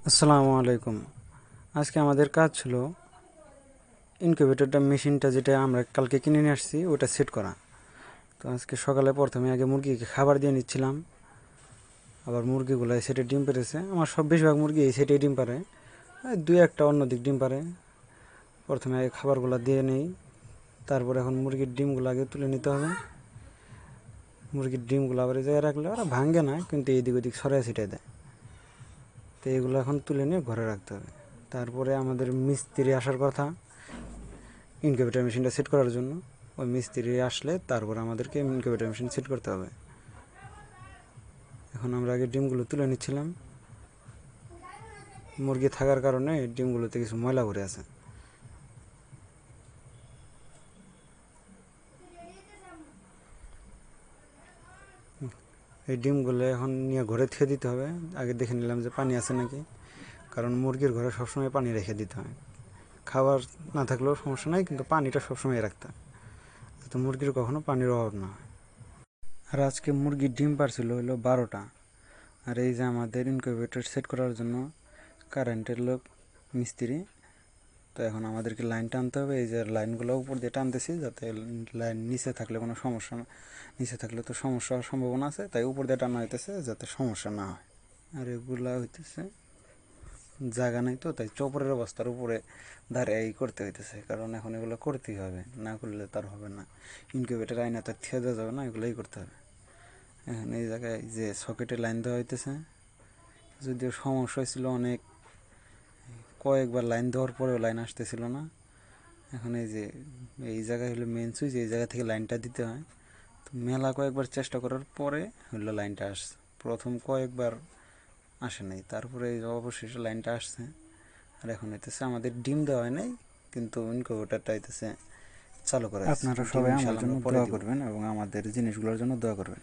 আসসালামু আলাইকুম। আজকে আমাদের কাজ ছিল ইনকিউবেটরটা মেশিনটা যেটা আমরা কালকে কিনে নিয়ে আসছি ওটা সেট করা। তো আজকে সকালে প্রথমে আগে মুরগিকে খাবার দিয়ে নিচ্ছিলাম। আবার মুরগিগুলো এই সেটে ডিম পেড়েছে। আমার সব বেশিরভাগ মুরগি এই সেটেই ডিম পারে, দুই একটা অন্য দিক ডিম পারে। প্রথমে আগে খাবারগুলো দিয়ে নেই, তারপর এখন মুরগির ডিমগুলো আগে তুলে নিতে হবে। মুরগির ডিমগুলো আবার এই জায়গায় রাখলে ওরা ভাঙে না, কিন্তু এইদিক ওদিক ছড়াই ছিটাই দেয়। তো এগুলো এখন তুলে নিয়ে ঘরে রাখতে হবে। তারপরে আমাদের মিস্ত্রি আসার কথা ইনকিউবেটর মেশিনটা সেট করার জন্য। ওই মিস্ত্রি আসলে তারপর আমাদেরকে ইনকিউবেটর মেশিন সেট করতে হবে। এখন আমরা আগে ডিমগুলো তুলে নিচ্ছিলাম। মুরগি থাকার কারণে ডিমগুলোতে কিছু ময়লা ভরে আছে। এই ডিমগুলো এখন নিয়ে ঘরে থুয়ে দিতে হবে। আগে দেখে নিলাম যে পানি আছে নাকি, কারণ মুরগির ঘরে সবসময় পানি রেখে দিতে হয়। খাবার না থাকলেও সমস্যা নাই, কিন্তু পানিটা সবসময় রাখতে হয় যাতে মুরগির কখনো পানির অভাব না হয়। আর আজকে মুরগির ডিম পারছিল হলো 12টা। আর এই যে আমাদের ইনকিউবেটর সেট করার জন্য কারেন্টের লোক মিস্ত্রি। তো এখন আমাদেরকে লাইন টানতে হবে। এই যে লাইনগুলো উপর দিয়ে টানতেছি যাতে লাইন নিচে থাকলে কোনো সমস্যা, নিচে থাকলে তো সমস্যা হওয়ার সম্ভাবনা আছে, তাই উপর দিয়ে টানা হইতেছে যাতে সমস্যা না হয়। আর এগুলা হইতেছে জায়গা নাই, তো তাই চপরের বস্তার উপরে ধারে এই করতে হইতেছে, কারণ এখন এগুলো করতেই হবে, না করলে তার হবে না। ইনকিউবেটর আইনা তার থিয়ে দেওয়া যাবে না, এগুলোই করতে হবে। এখন এই জায়গায় যে সকেটে লাইন দেওয়া হইতেছে, যদিও সমস্যা হয়েছিল অনেক, কয়েকবার লাইন দেওয়ার পরেও লাইন আসতেছিল না। এখন এই যে এই জায়গায় হলো মেন সুইচ, এই জায়গা থেকে লাইনটা দিতে হয়। তো মেলা কয়েকবার চেষ্টা করার পরে হলো লাইনটা আসছে। প্রথম কয়েকবার আসে নাই, তারপরে অবশেষে লাইনটা আসছে। আর এখন হইতেছে আমাদের ডিম দেওয়া হয় নাই, কিন্তু ইনকিউবেটরটা হইতেছে চালু করা হয়েছে। আপনারা ডিম সবাই আমার ইনশাল্লাহ জন্য আমরা পরে দোয়া দিব। করবেন এবং আমাদের জিনিসগুলোর জন্য দোয়া করবেন।